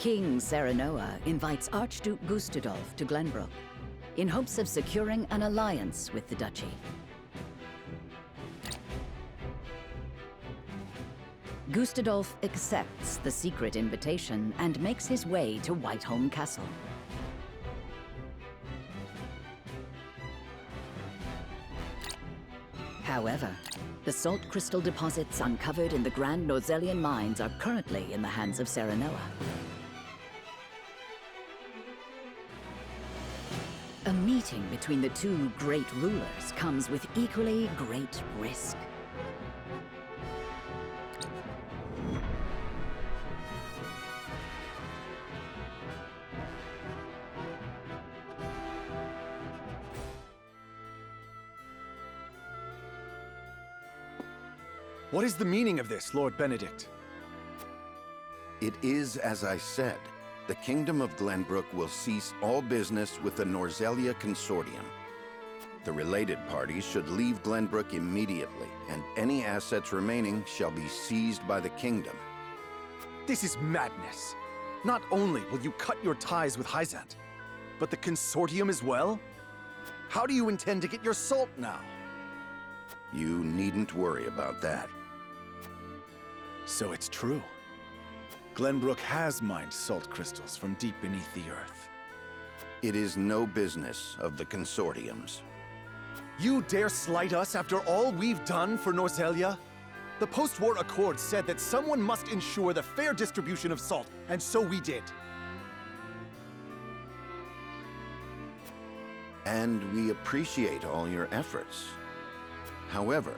King Serenoa invites Archduke Gustadolf to Glenbrook in hopes of securing an alliance with the duchy. Gustadolf accepts the secret invitation and makes his way to Whiteholm Castle. However, the salt crystal deposits uncovered in the Grand Norzellian mines are currently in the hands of Serenoa. A meeting between the two great rulers comes with equally great risk. What is the meaning of this, Lord Benedict? It is as I said. The Kingdom of Glenbrook will cease all business with the Norzellia Consortium. The related parties should leave Glenbrook immediately, and any assets remaining shall be seized by the Kingdom. This is madness. Not only will you cut your ties with Hyzant, but the Consortium as well? How do you intend to get your salt now? You needn't worry about that. So it's true. Glenbrook has mined salt crystals from deep beneath the earth. It is no business of the Consortium's. You dare slight us after all we've done for Norzellia? The post-war accord said that someone must ensure the fair distribution of salt, and so we did. And we appreciate all your efforts. However,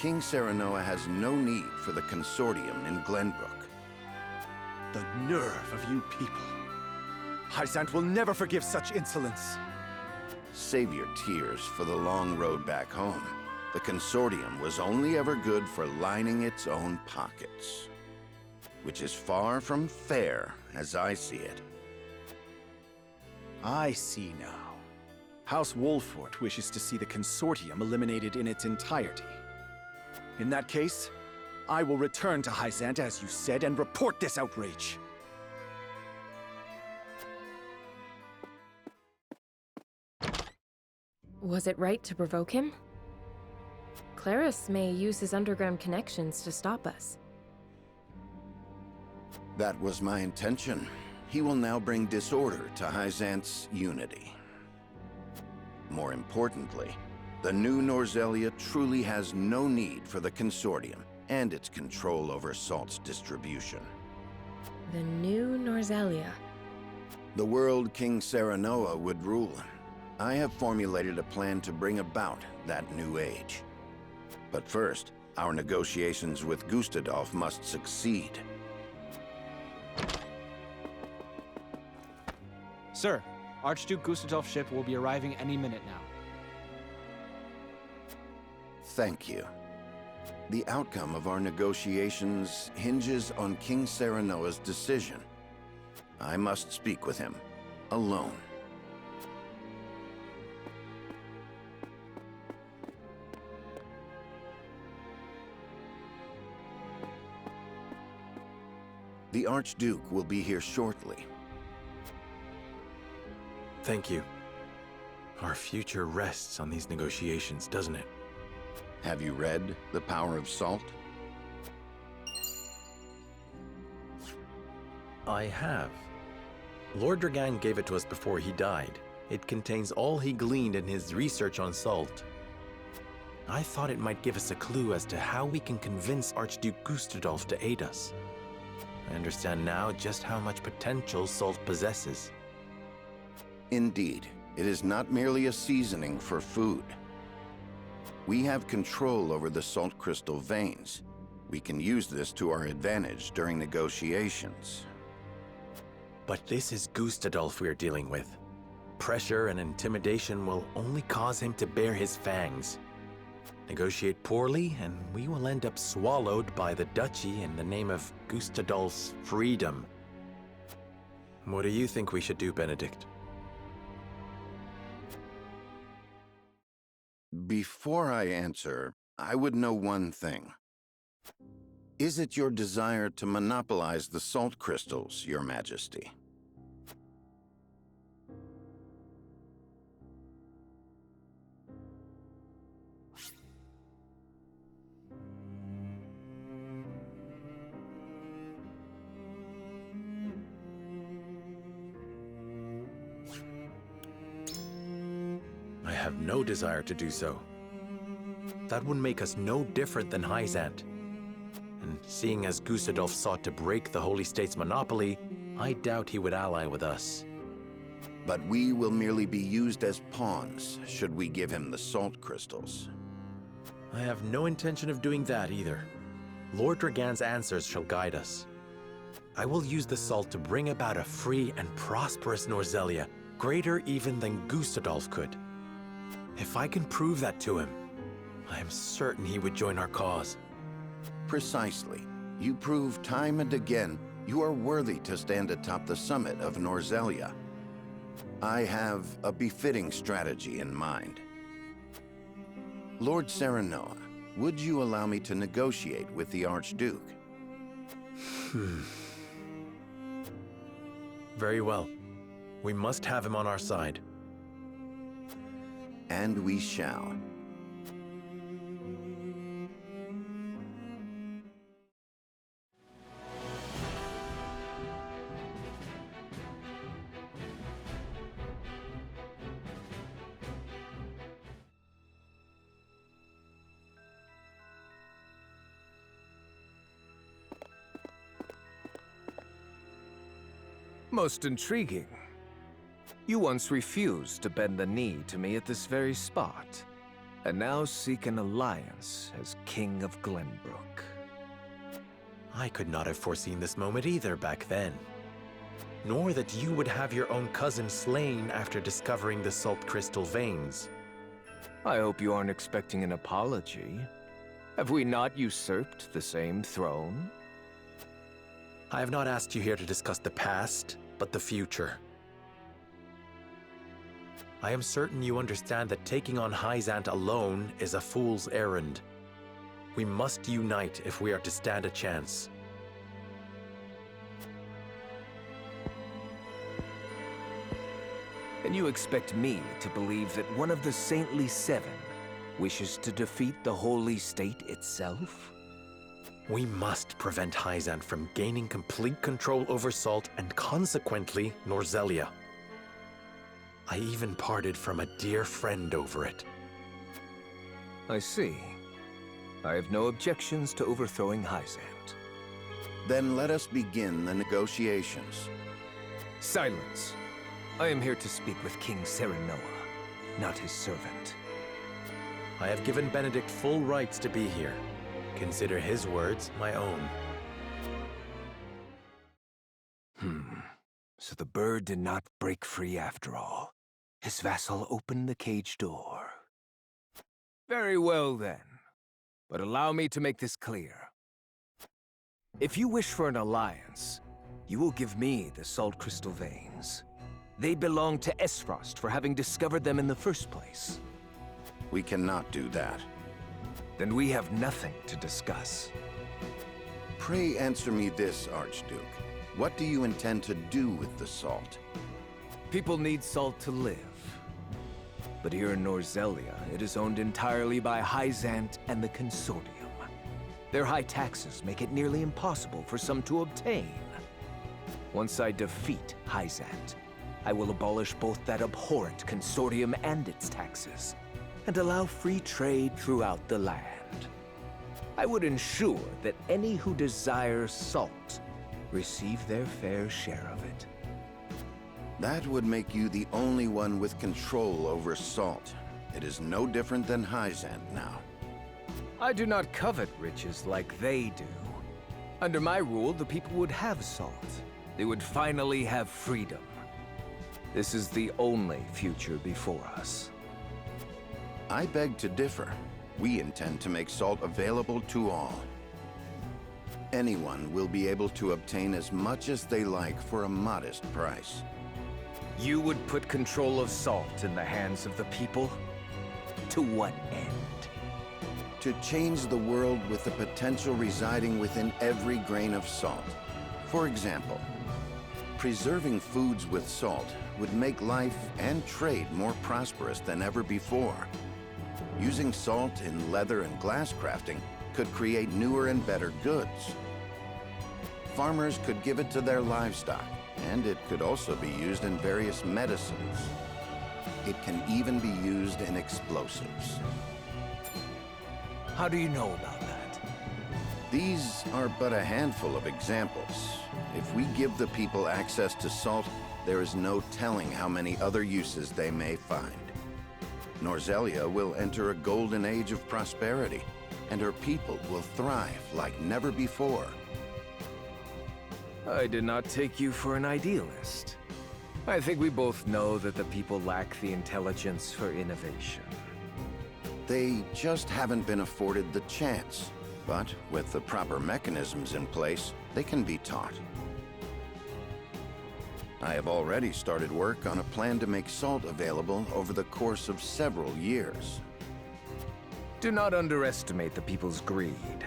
King Serenoa has no need for the Consortium in Glenbrook. The nerve of you people. Hyzant will never forgive such insolence. Save your tears for the long road back home. The Consortium was only ever good for lining its own pockets. Which is far from fair, as I see it. I see now. House Wolfort wishes to see the Consortium eliminated in its entirety. In that case, I will return to Hyzant as you said and report this outrage. Was it right to provoke him? Claris may use his underground connections to stop us. That was my intention. He will now bring disorder to Hyzant's unity. More importantly, the new Norzellia truly has no need for the Consortium and its control over salt's distribution. The new Norzellia. The world King Serenoa would rule. I have formulated a plan to bring about that new age. But first, our negotiations with Gustadolf must succeed. Sir, Archduke Gustadolf's ship will be arriving any minute now. Thank you. The outcome of our negotiations hinges on King Serenoa's decision. I must speak with him, alone. The Archduke will be here shortly. Thank you. Our future rests on these negotiations, doesn't it? Have you read The Power of Salt? I have. Lord Dragan gave it to us before he died. It contains all he gleaned in his research on salt. I thought it might give us a clue as to how we can convince Archduke Gustadolf to aid us. I understand now just how much potential salt possesses. Indeed, it is not merely a seasoning for food. We have control over the salt crystal veins. We can use this to our advantage during negotiations. But this is Gustadolf we're dealing with. Pressure and intimidation will only cause him to bare his fangs. Negotiate poorly, and we will end up swallowed by the duchy in the name of Gustadolf's freedom. What do you think we should do, Benedict? Before I answer, I would know one thing. Is it your desire to monopolize the salt crystals, Your Majesty? I have no desire to do so. That would make us no different than Hyzant. And seeing as Gustadolf sought to break the Holy State's monopoly, I doubt he would ally with us. But we will merely be used as pawns, should we give him the salt crystals. I have no intention of doing that either. Lord Dragan's answers shall guide us. I will use the salt to bring about a free and prosperous Norzelia, greater even than Gustadolf could. If I can prove that to him, I am certain he would join our cause. Precisely. You prove time and again you are worthy to stand atop the summit of Norzelia. I have a befitting strategy in mind. Lord Serenoa, would you allow me to negotiate with the Archduke? Very well. We must have him on our side. And we shall. Most intriguing. You once refused to bend the knee to me at this very spot, and now seek an alliance as King of Glenbrook. I could not have foreseen this moment either back then. Nor that you would have your own cousin slain after discovering the salt crystal veins. I hope you aren't expecting an apology. Have we not usurped the same throne? I have not asked you here to discuss the past, but the future. I am certain you understand that taking on Hyzant alone is a fool's errand. We must unite if we are to stand a chance. And you expect me to believe that one of the Saintly Seven wishes to defeat the Holy State itself? We must prevent Hyzant from gaining complete control over Salt and consequently Norzelia. I even parted from a dear friend over it. I see. I have no objections to overthrowing Hyzant. Then let us begin the negotiations. Silence. I am here to speak with King Serenoa, not his servant. I have given Benedict full rights to be here. Consider his words my own. So the bird did not break free after all. His vassal opened the cage door. Very well then. But allow me to make this clear. If you wish for an alliance, you will give me the salt crystal veins. They belong to Esfrost for having discovered them in the first place. We cannot do that. Then we have nothing to discuss. Pray answer me this, Archduke. What do you intend to do with the salt? People need salt to live. But here in Norzelia, it is owned entirely by Hyzant and the Consortium. Their high taxes make it nearly impossible for some to obtain. Once I defeat Hyzant, I will abolish both that abhorrent Consortium and its taxes, and allow free trade throughout the land. I would ensure that any who desire salt receive their fair share of it. That would make you the only one with control over salt. It is no different than Hyzant now. I do not covet riches like they do. Under my rule, the people would have salt. They would finally have freedom. This is the only future before us. I beg to differ. We intend to make salt available to all. Anyone will be able to obtain as much as they like for a modest price. You would put control of salt in the hands of the people? To what end? To change the world with the potential residing within every grain of salt. For example, preserving foods with salt would make life and trade more prosperous than ever before. Using salt in leather and glass crafting could create newer and better goods. Farmers could give it to their livestock, and it could also be used in various medicines. It can even be used in explosives. How do you know about that? These are but a handful of examples. If we give the people access to salt, there is no telling how many other uses they may find. Norzelia will enter a golden age of prosperity, and her people will thrive like never before. I did not take you for an idealist. I think we both know that the people lack the intelligence for innovation. They just haven't been afforded the chance. But with the proper mechanisms in place, they can be taught. I have already started work on a plan to make salt available over the course of several years. Do not underestimate the people's greed.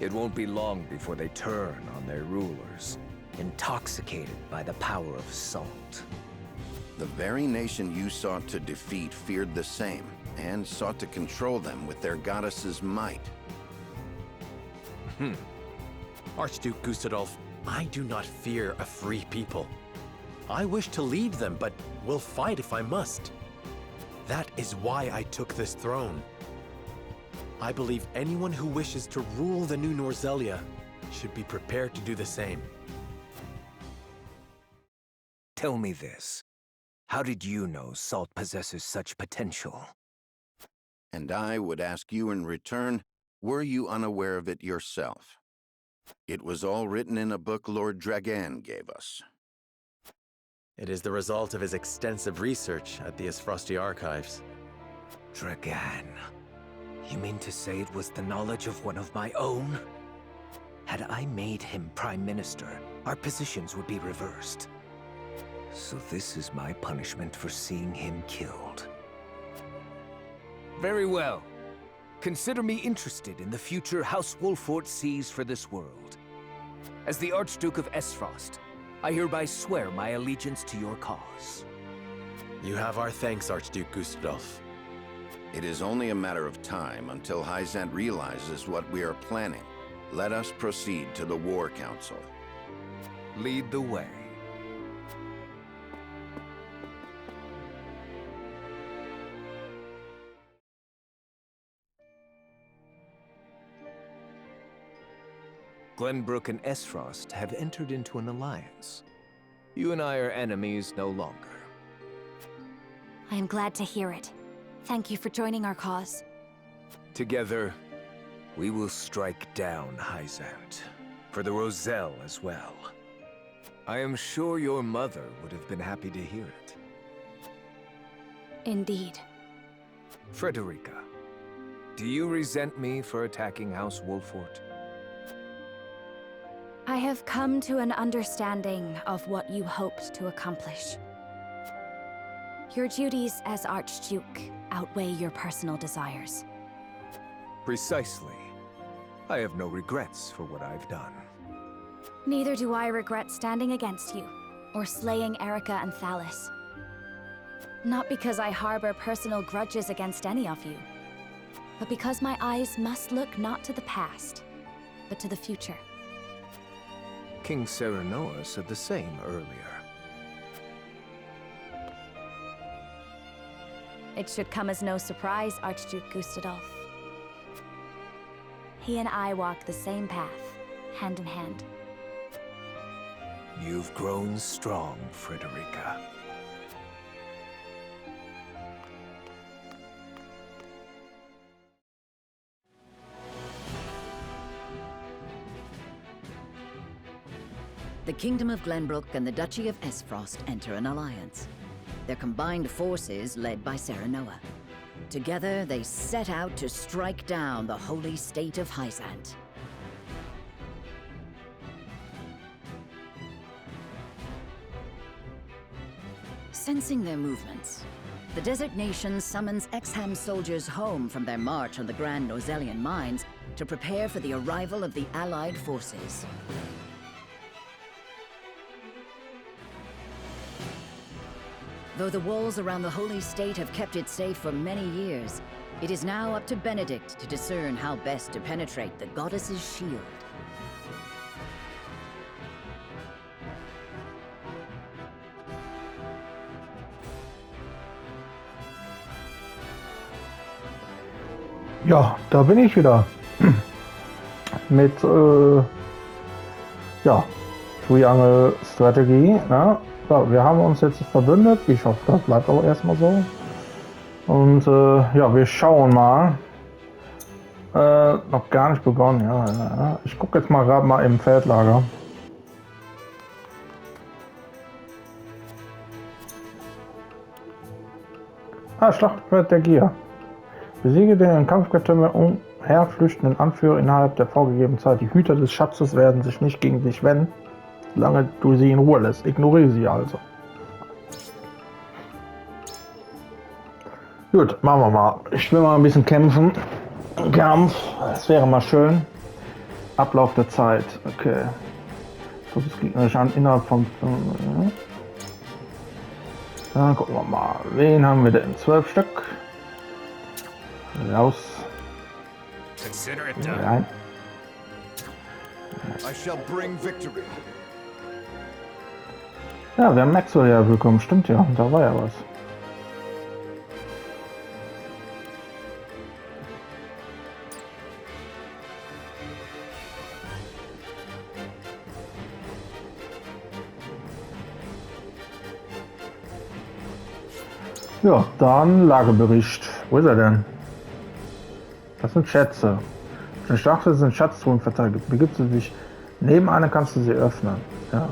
It won't be long before they turn on their rulers, intoxicated by the power of salt. The very nation you sought to defeat feared the same, and sought to control them with their goddess's might. Archduke Gustadolf, I do not fear a free people. I wish to lead them, but will fight if I must. That is why I took this throne. I believe anyone who wishes to rule the new Norzelia should be prepared to do the same. Tell me this. How did you know salt possesses such potential? And I would ask you in return, were you unaware of it yourself? It was all written in a book Lord Dragan gave us. It is the result of his extensive research at the Isfrosti archives. Dragan. You mean to say it was the knowledge of one of my own? Had I made him Prime Minister, our positions would be reversed. So this is my punishment for seeing him killed. Very well. Consider me interested in the future House Wolfort sees for this world. As the Archduke of Esfrost, I hereby swear my allegiance to your cause. You have our thanks, Archduke Gustadolf. It is only a matter of time until Hyzant realizes what we are planning. Let us proceed to the War Council. Lead the way. Glenbrook and Esfrost have entered into an alliance. You and I are enemies no longer. I am glad to hear it. Thank you for joining our cause. Together, we will strike down Hyzant, for the Roselle as well. I am sure your mother would have been happy to hear it. Indeed. Frederica, do you resent me for attacking House Wolfort? I have come to an understanding of what you hoped to accomplish. Your duties as Archduke outweigh your personal desires. Precisely. I have no regrets for what I've done. Neither do I regret standing against you, or slaying Erica and Thalis. Not because I harbor personal grudges against any of you, but because my eyes must look not to the past, but to the future. King Serenoa said the same earlier. It should come as no surprise, Archduke Gustadolf. He and I walk the same path, hand in hand. You've grown strong, Frederica. The Kingdom of Glenbrook and the Duchy of Esfrost enter an alliance. Their combined forces led by Serenoa. Together, they set out to strike down the holy state of Hyzant. Sensing their movements, The desert nation summons Exham soldiers home from their march on the Grand Norzelian mines to prepare for the arrival of the Allied forces. Though the walls around the Holy State have kept it safe for many years, it is now up to Benedict to discern how best to penetrate the goddess's shield. Ja, da bin ich wieder. Mit, ja, Triangle-Strategie. Ne? So, wir haben uns jetzt verbündet. Ich hoffe, das bleibt auch erstmal so. Und ja, wir schauen mal. Noch gar nicht begonnen. Ja. Ich gucke jetzt mal gerade mal im Feldlager. Schlachtfeld der Gier. Besiege den Kampfgetümmel umherflüchtenden Anführer innerhalb der vorgegebenen Zeit. Die Hüter des Schatzes werden sich nicht gegen dich wenden, solange du sie in Ruhe lässt. Ignoriere sie also. Gut, machen wir mal. Ich will mal ein bisschen kämpfen. Kampf, das wäre mal schön. Ablauf der Zeit, okay. So, das geht nicht an innerhalb von... Dann gucken wir mal. Wen haben wir denn? 12 Stück. Raus. Rein. I shall bring victory. Ja, wir haben Maxwell ja bekommen. Stimmt ja, da war ja was. Ja, dann Lagebericht. Wo ist er denn? Das sind Schätze. Auf den Stachel sind Schatztruhen verteilt. Begibst du dich neben einer, kannst du sie öffnen. Ja,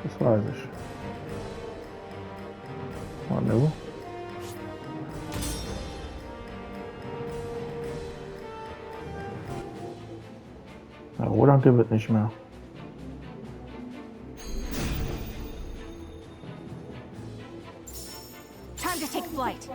das weiß ich. Hallo? Ja, Roland gewinnt nicht mehr. Time to take flight.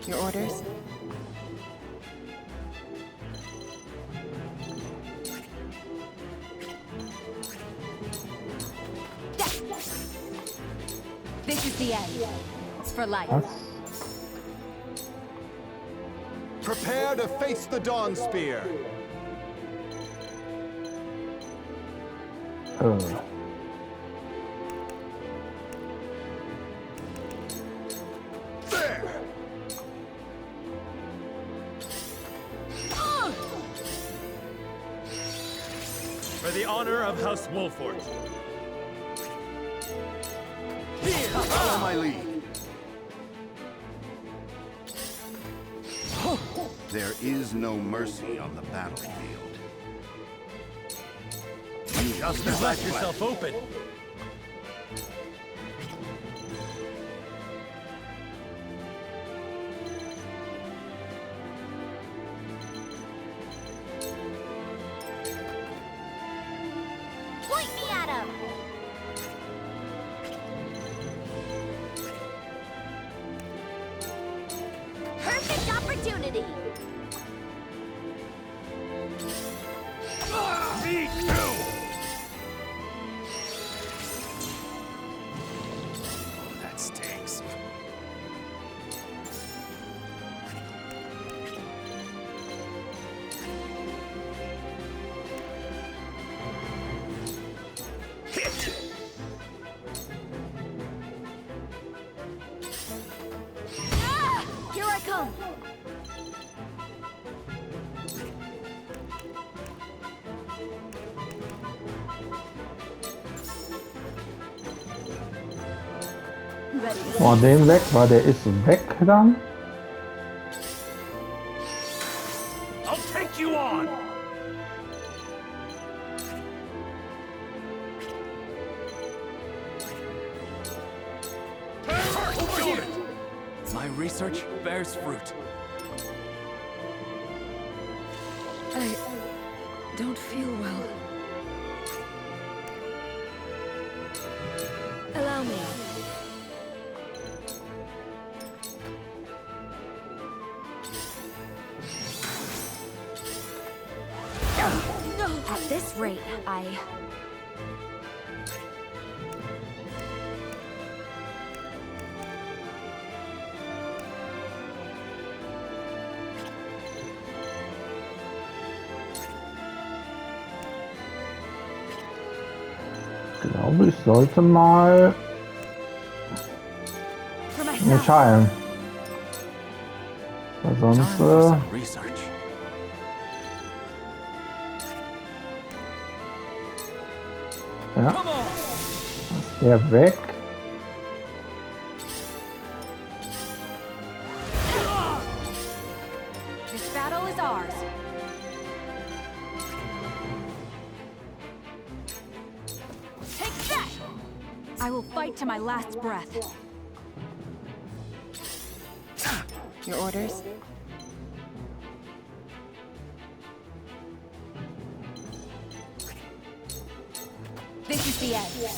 Your orders? This is the end. It's for life. Was? Prepare to face the Dawn Spear. For the honor of House Wolfort. Follow my lead. There is no mercy on the battlefield. Just let yourself open. Point me at him. Perfect opportunity. Me too! That stinks. Ah! Here I come. Ready. Oh, den weg, weil der ist weg dann. I'll take you on! My research bears fruit. I don't feel well. Allow me. At this rate, Ich glaube, ich sollte mal mich heilen. Weil sonst, Research. ja, ist der weg. This battle is ours. Take that! I will fight to my last breath. Your orders? This is the end.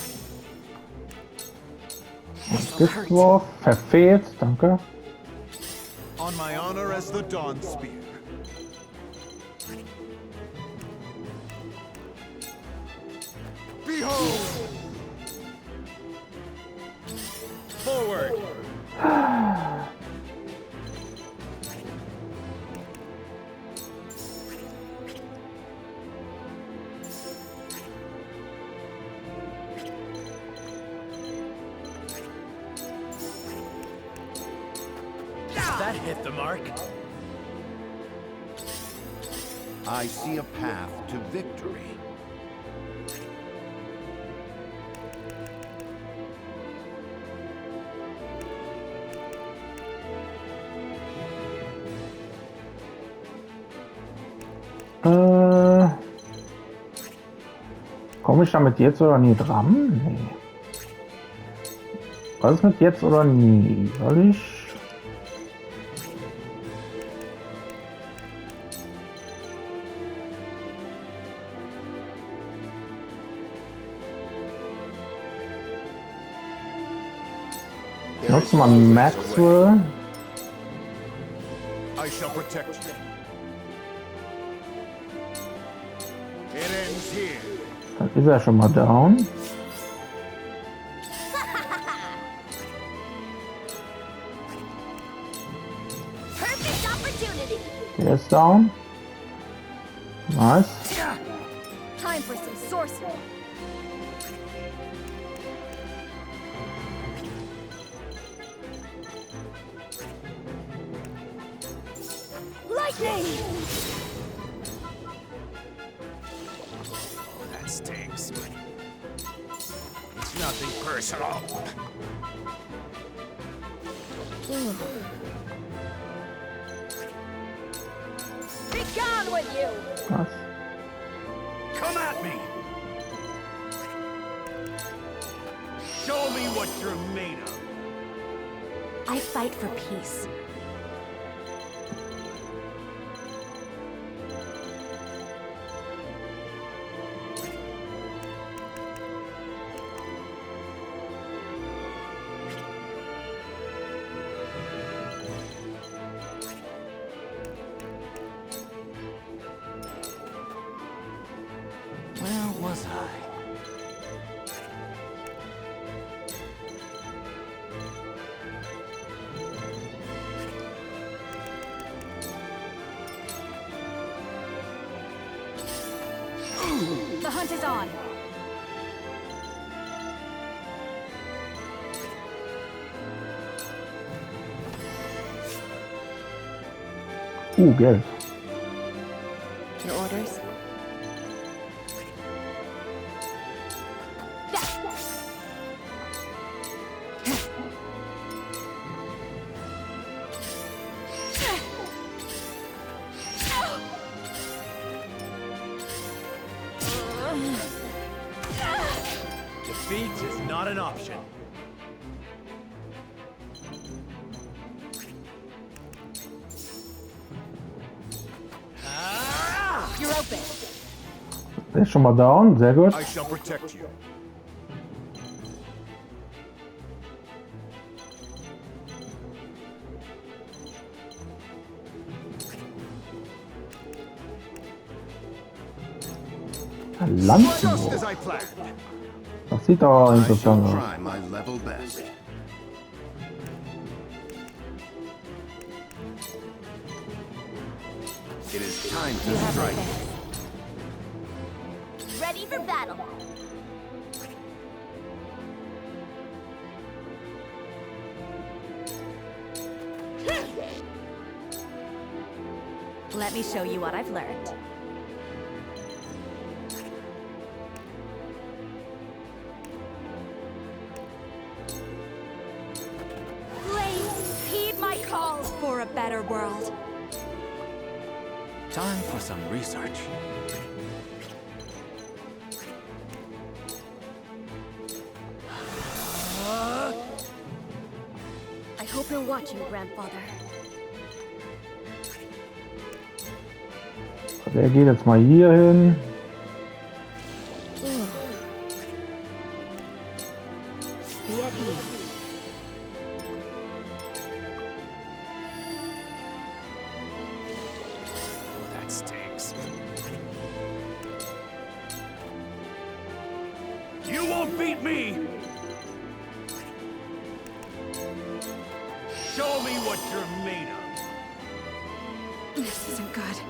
Giftwurf, verfehlt, danke. On my honor as the Dawn Spear. Behold! Forward! That hit the mark. I see a path to victory. Komme ich damit jetzt oder nie dran? Nee. Was ist mit jetzt oder nie? Soll ich? Nutze mal Maxwell. I shall protect you. It ends here. Dann ist er schon mal down. Perfect opportunity. Der ist down. Nice. Time for some sorcery. Lightning! That stings. It's nothing personal. Be gone with you! Was? Come at me! Show me what you're made of. I fight for peace. Where was I? The hunt is on. Geld. Your orders? Defeat is not an option. Der ist schon mal down, sehr gut. I shall protect you. Lanzen. Just as I planned. Das sieht doch I shall interessant aus. try my level best. It is time to strike. Ready for battle. Let me show you what I've learned. Please heed my call for a better world. Time for some research. I hope you're watching, Grandfather. Der geht jetzt mal hier hin. Be at ease. That stinks. You won't beat me! Show me what you're made of. This isn't good.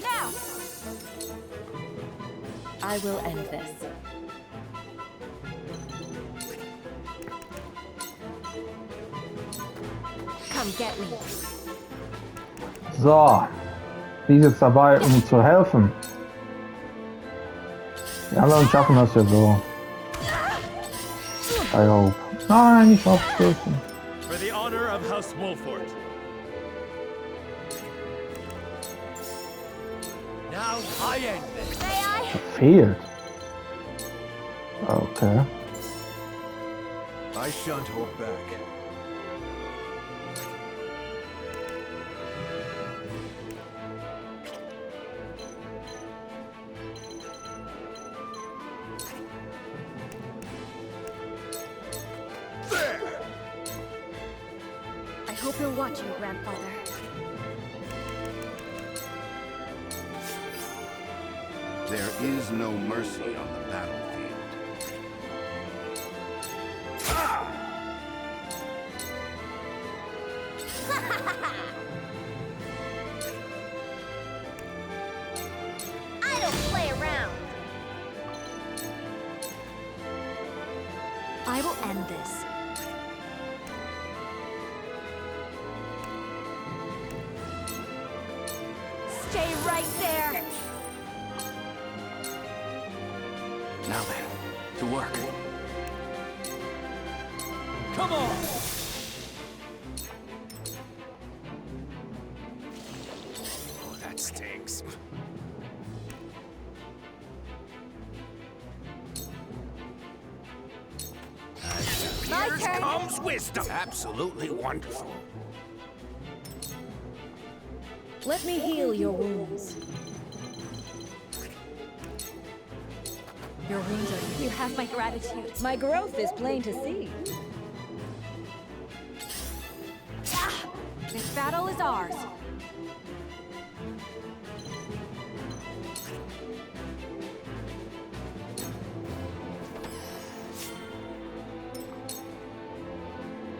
Now! I will end this. Come get me. So. Die ist jetzt dabei, um zu helfen. Die anderen schaffen das ja so. I hope. Nein, nicht aufstößen. For the honor of House Wolfort. Now I end this. May I? Fehlt. Okay. I shan't hold back. I hope you're watching, Grandfather. There is no mercy on the battlefield. I don't play around. I will end this. Stay right there. Now then, to work. Come on! Oh, that stinks. My turn. Comes wisdom. Absolutely wonderful. Let me heal your wounds. Your wounds are. You have my gratitude. My growth is plain to see. Ah! This battle is ours.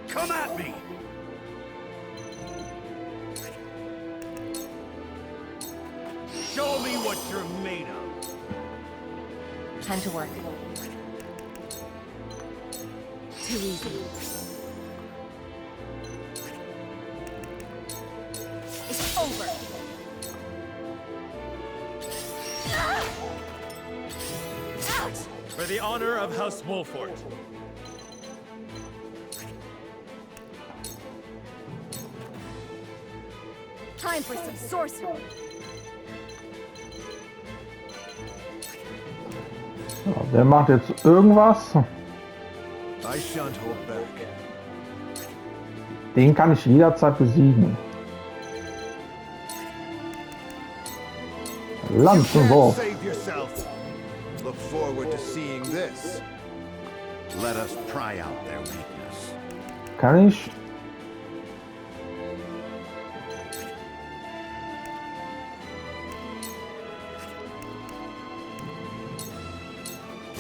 Come at me! Show me what you're made of. Time to work. Too easy. It's over. Out! For the honor of House Wolfort. Time for some sorcery. So, der macht jetzt irgendwas. I shan't hold back. Den kann ich jederzeit besiegen. Lanzenwurf. Save yourself. Look forward to seeing this. Let us try out their weakness. Kann ich?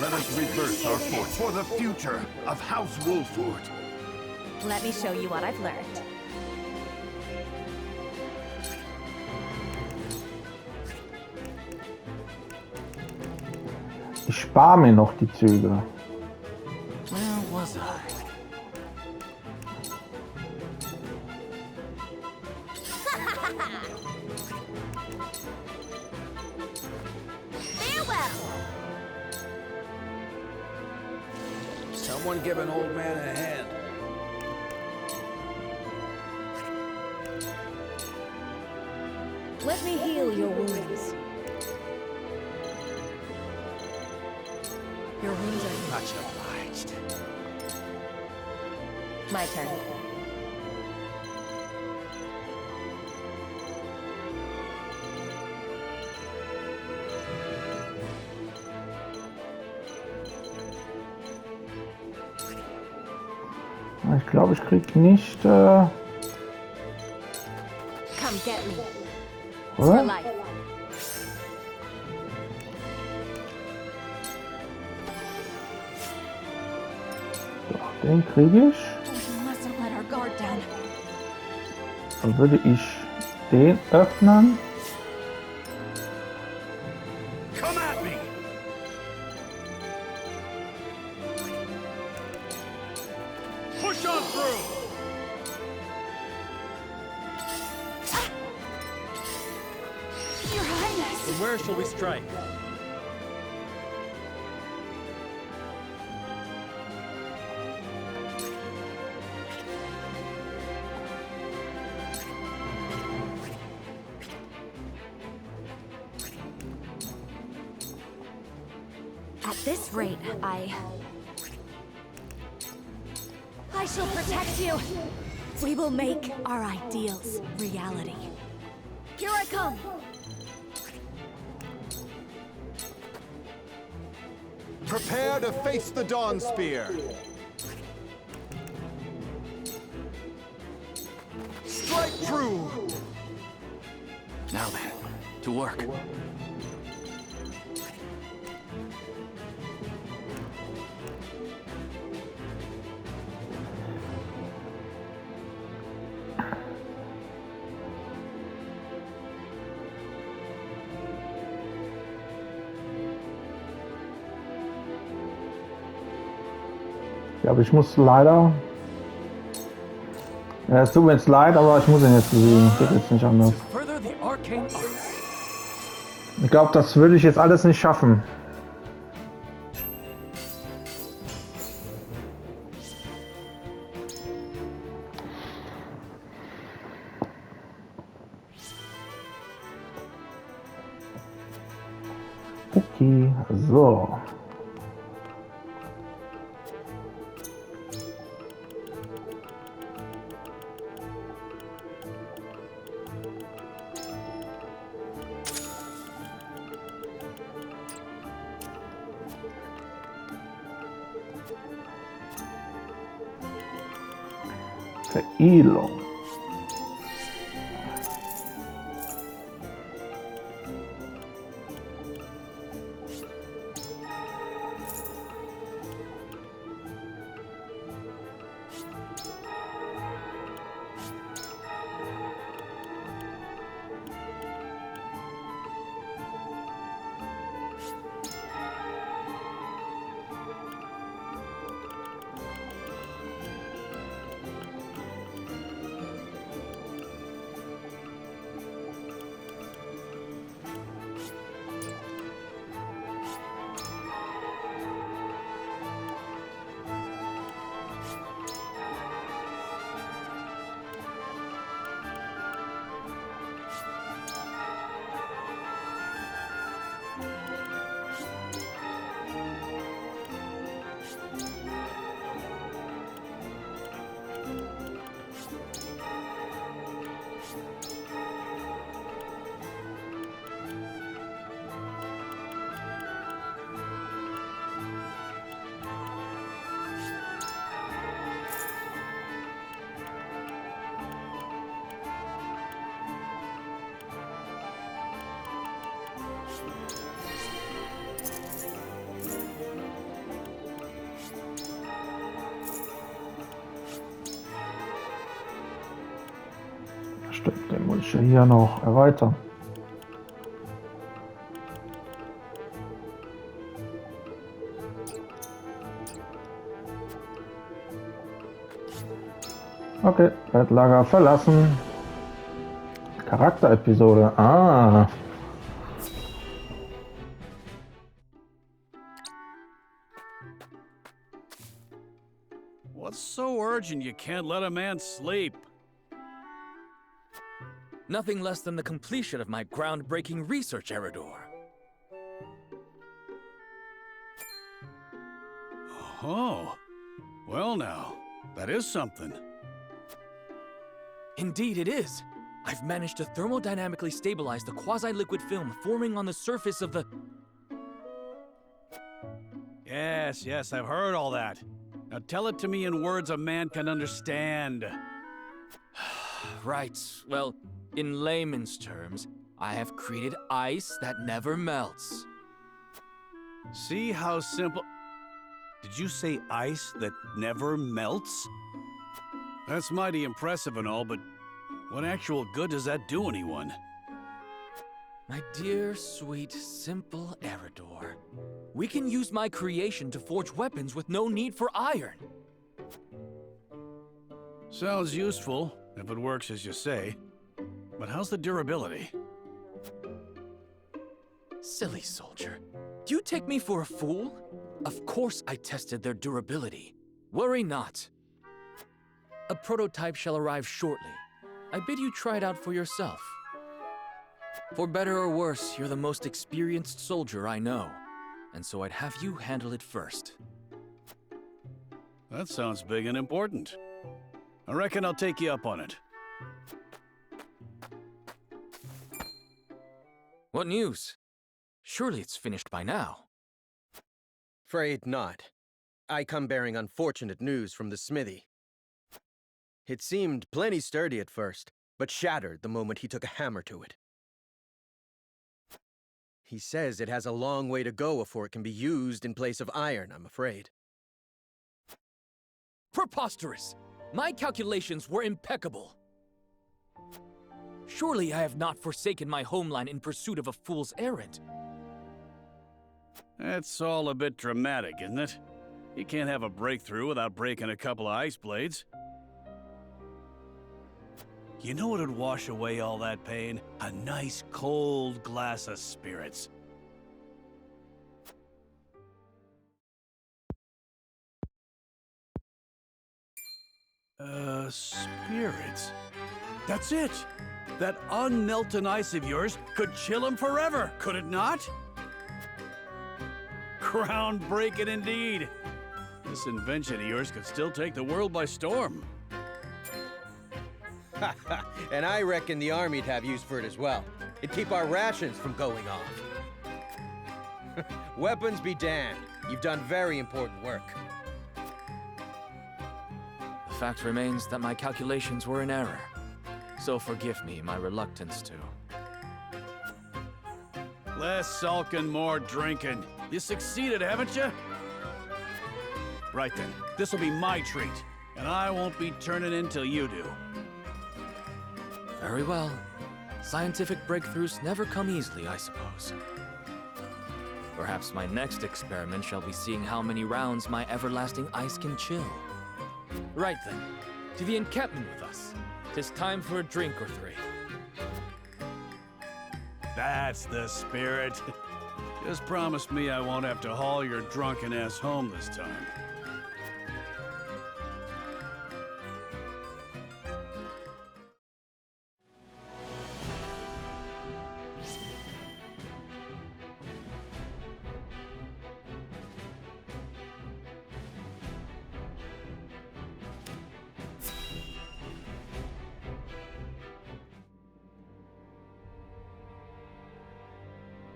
Let us reverse our force for the future of House Wolford. Let me show you what I've learned. Ich spare mir noch die Züge. Where was I? Farewell! Someone give an old man a hand. Let me heal your wounds. Your wounds are Much obliged. My turn. Ich glaube, ich krieg nicht. Come get me. For Oder? life. Den kriege ich. We mustn't let our guard down. Dann würde ich den öffnen. Come at me! Push on through! Your Highness! And where shall we strike? At this rate, I shall protect you. We will make our ideals reality. Here I come. Prepare to face the Dawn Spear. Strike true! Now then, to work. Ja, aber ich muss leider. Ja, es tut mir jetzt leid, aber ich muss ihn jetzt besiegen. Geht jetzt nicht anders. Further the arcane arts. Ich glaube, das würde ich jetzt alles nicht schaffen. Okay, so. Veredelung. Stimmt, den muss ich ja hier noch erweitern. Okay, Bettlager verlassen. Charakterepisode. Ah. What's so urgent you can't let a man sleep? Nothing less than the completion of my groundbreaking research, Eridor. Oh. Well now, that is something. Indeed it is. I've managed to thermodynamically stabilize the quasi-liquid film forming on the surface of the... Yes, I've heard all that. Now tell it to me in words a man can understand. Right. Well, in layman's terms, I have created ice that never melts. See how simple... Did you say ice that never melts? That's mighty impressive and all, but what actual good does that do anyone? My dear, sweet, simple Eridor, we can use my creation to forge weapons with no need for iron. Sounds useful, if it works as you say. But how's the durability? Silly soldier. Do you take me for a fool? Of course I tested their durability. Worry not. A prototype shall arrive shortly. I bid you try it out for yourself. For better or worse, you're the most experienced soldier I know, and so I'd have you handle it first. That sounds big and important. I reckon I'll take you up on it. What news? Surely it's finished by now. Afraid not. I come bearing unfortunate news from the smithy. It seemed plenty sturdy at first, but shattered the moment he took a hammer to it. He says it has a long way to go before it can be used in place of iron, I'm afraid. Preposterous! My calculations were impeccable. Surely I have not forsaken my homeland in pursuit of a fool's errand. That's all a bit dramatic, isn't it? You can't have a breakthrough without breaking a couple of ice blades. You know what'd wash away all that pain? A nice cold glass of spirits. Spirits? That's it! That unmelted ice of yours could chill him forever, could it not? Groundbreaking indeed. This invention of yours could still take the world by storm. And I reckon the army'd have use for it as well. It'd keep our rations from going off. Weapons be damned. You've done very important work. The fact remains that my calculations were in error. So forgive me my reluctance to. Less sulking, more drinking. You succeeded, haven't you? Right then, this'll be my treat, and I won't be turning in till you do. Very well. Scientific breakthroughs never come easily, I suppose. Perhaps my next experiment shall be seeing how many rounds my everlasting ice can chill. Right then, to the encampment with us. 'Tis time for a drink or three. That's the spirit. Just promise me I won't have to haul your drunken ass home this time.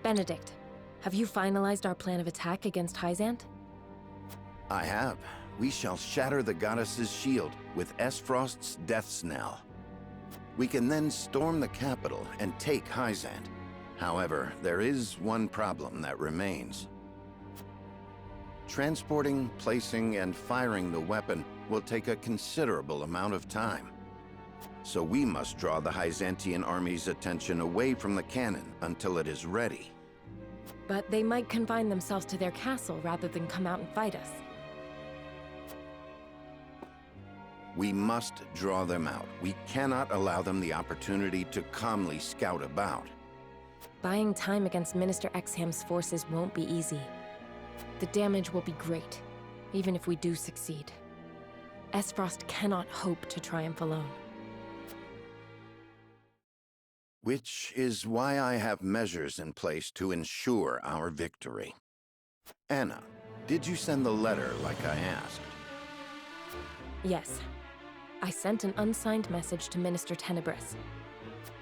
Benedict, have you finalized our plan of attack against Hyzant? I have. We shall shatter the goddess's shield with Esfrost's death's knell. We can then storm the capital and take Hyzant. However, there is one problem that remains. Transporting, placing, and firing the weapon will take a considerable amount of time. So we must draw the Byzantine army's attention away from the cannon until it is ready. But they might confine themselves to their castle rather than come out and fight us. We must draw them out. We cannot allow them the opportunity to calmly scout about. Buying time against Minister Exham's forces won't be easy. The damage will be great, even if we do succeed. Esfrost cannot hope to triumph alone. Which is why I have measures in place to ensure our victory. Anna, did you send the letter like I asked? Yes. I sent an unsigned message to Minister Tenebris.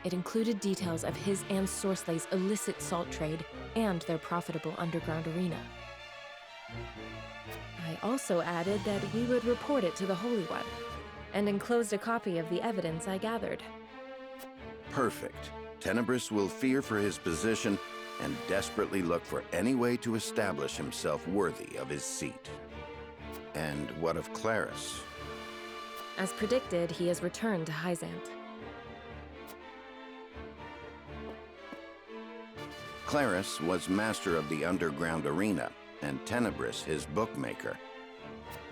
It included details of his and Sorslay's illicit salt trade and their profitable underground arena. I also added that we would report it to the Holy One, and enclosed a copy of the evidence I gathered. Perfect. Tenebris will fear for his position and desperately look for any way to establish himself worthy of his seat. And what of Claris? As predicted, he has returned to Hyzant. Claris was master of the underground arena, and Tenebris his bookmaker.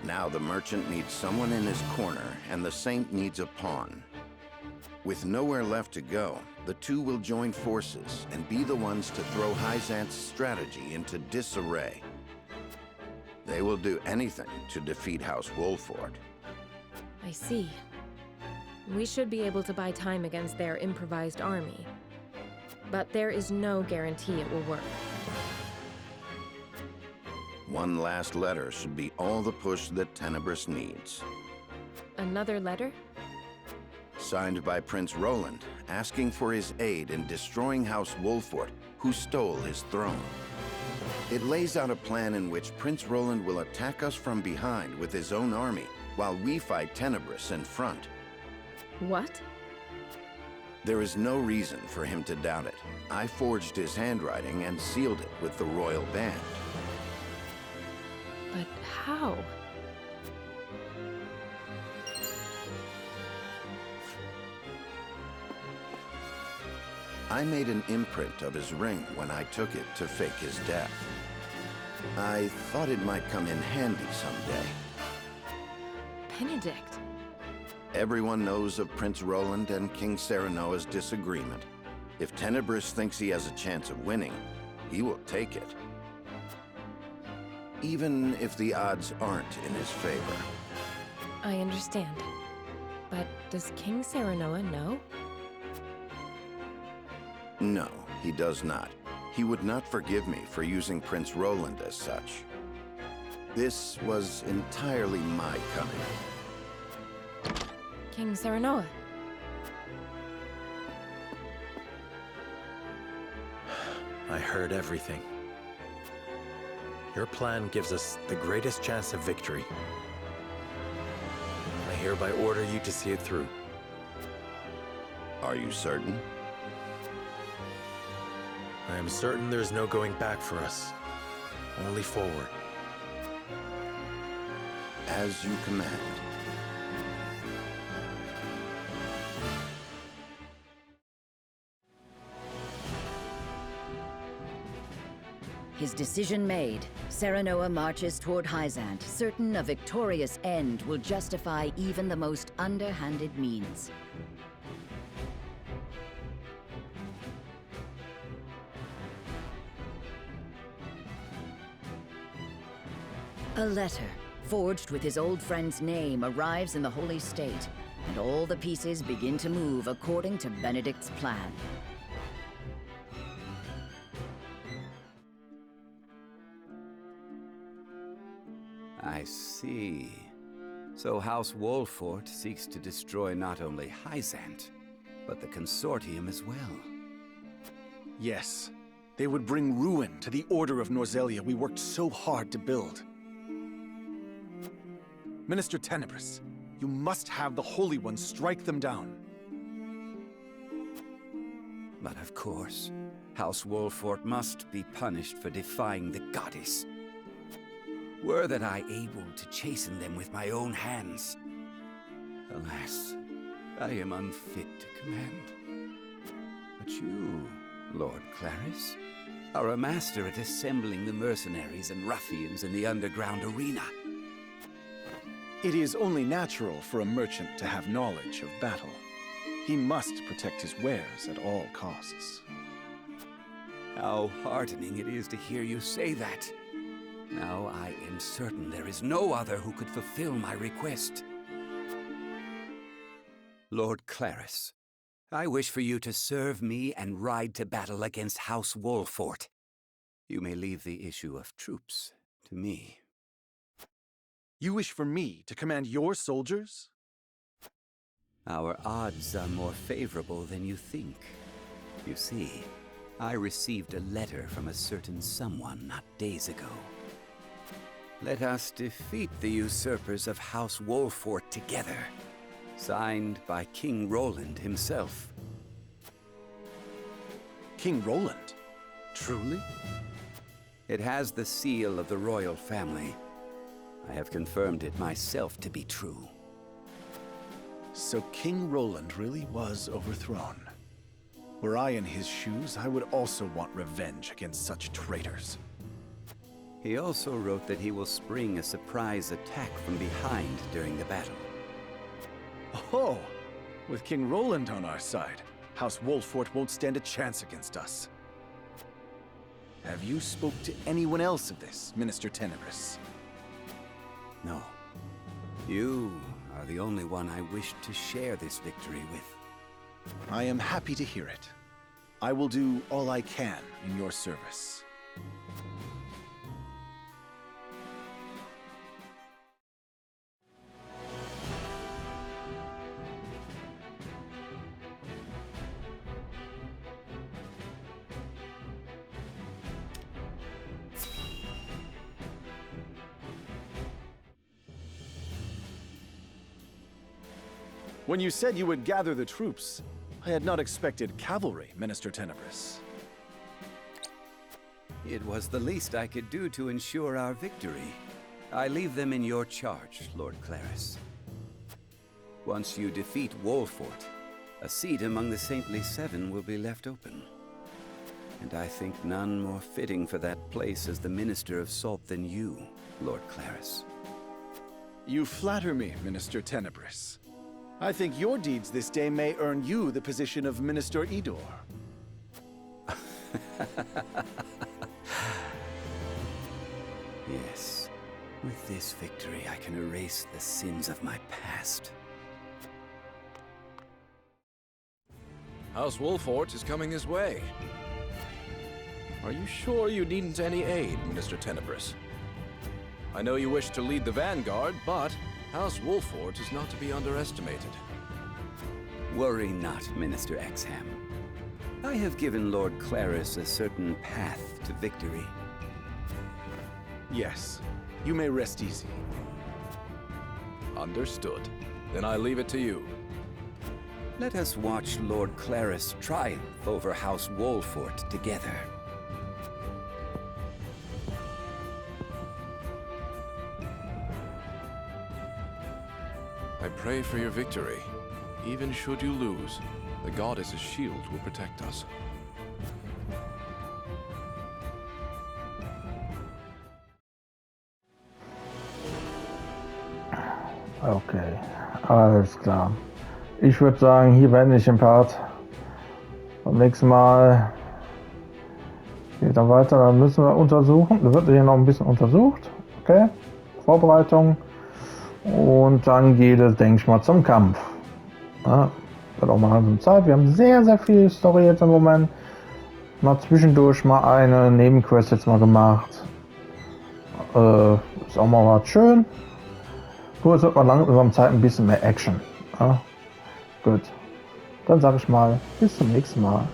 Now the merchant needs someone in his corner, and the saint needs a pawn. With nowhere left to go, the two will join forces and be the ones to throw Hyzant's strategy into disarray. They will do anything to defeat House Wolford. I see. We should be able to buy time against their improvised army. But there is no guarantee it will work. One last letter should be all the push that Tenebris needs. Another letter? Signed by Prince Roland, asking for his aid in destroying House Wolford, who stole his throne. It lays out a plan in which Prince Roland will attack us from behind with his own army, while we fight Tenebris in front. What? There is no reason for him to doubt it. I forged his handwriting and sealed it with the royal band. But how? I made an imprint of his ring when I took it to fake his death. I thought it might come in handy someday. Benedict. Everyone knows of Prince Roland and King Serenoa's disagreement. If Tenebris thinks he has a chance of winning, he will take it. Even if the odds aren't in his favor. I understand. But does King Serenoa know? No, he does not. He would not forgive me for using Prince Roland as such. This was entirely my coming. King Serenoa. I heard everything. Your plan gives us the greatest chance of victory. I hereby order you to see it through. Are you certain? I am certain there's no going back for us. Only forward. As you command. His decision made, Serenoa marches toward Hyzant, certain a victorious end will justify even the most underhanded means. A letter, forged with his old friend's name, arrives in the Holy State, and all the pieces begin to move according to Benedict's plan. I see. So House Wolford seeks to destroy not only Hyzant, but the Consortium as well. Yes. They would bring ruin to the Order of Norzelia we worked so hard to build. Minister Tenebris, you must have the Holy One strike them down. But of course, House Wolford must be punished for defying the goddess. Were that I able to chasten them with my own hands. Alas, I am unfit to command. But you, Lord Claris, are a master at assembling the mercenaries and ruffians in the underground arena. It is only natural for a merchant to have knowledge of battle. He must protect his wares at all costs. How heartening it is to hear you say that. Now I am certain there is no other who could fulfill my request. Lord Claris, I wish for you to serve me and ride to battle against House Wolfort. You may leave the issue of troops to me. You wish for me to command your soldiers? Our odds are more favorable than you think. You see, I received a letter from a certain someone not days ago. Let us defeat the usurpers of House Wolfort together. Signed by King Roland himself. King Roland? Truly? It has the seal of the royal family. I have confirmed it myself to be true. So King Roland really was overthrown. Were I in his shoes, I would also want revenge against such traitors. He also wrote that he will spring a surprise attack from behind during the battle. Oh, with King Roland on our side, House Wolfort won't stand a chance against us. Have you spoke to anyone else of this, Minister Tenebris? No. You are the only one I wish to share this victory with. I am happy to hear it. I will do all I can in your service. When you said you would gather the troops, I had not expected cavalry, Minister Tenebris. It was the least I could do to ensure our victory. I leave them in your charge, Lord Claris. Once you defeat Wolfort, a seat among the Saintly Seven will be left open. And I think none more fitting for that place as the Minister of Salt than you, Lord Claris. You flatter me, Minister Tenebris. I think your deeds this day may earn you the position of Minister Idor. Yes. With this victory, I can erase the sins of my past. House Wolfort is coming this way. Are you sure you needn't any aid, Minister Tenebris? I know you wish to lead the vanguard, but House Wolfort is not to be underestimated. Worry not, Minister Exham. I have given Lord Claris a certain path to victory. Yes, you may rest easy. Understood. Then I leave it to you. Let us watch Lord Claris triumph over House Wolfort together. I pray for your victory. Even should you lose, the goddess's shield will protect us. Okay, alles klar. Ich würde sagen, hier beende ich den Part. Beim nächsten Mal geht dann weiter, dann müssen wir untersuchen. Da wird hier noch ein bisschen untersucht. Okay, Vorbereitung. Und dann geht es, denke ich mal, zum Kampf. Ja, wird auch mal langsam Zeit. Wir haben sehr, sehr viel Story jetzt im Moment. Mal zwischendurch mal eine Nebenquest jetzt mal gemacht. Ist auch mal was schön. Nur es wird mal langsam Zeit, ein bisschen mehr Action. Ja, gut. Dann sage ich mal, bis zum nächsten Mal.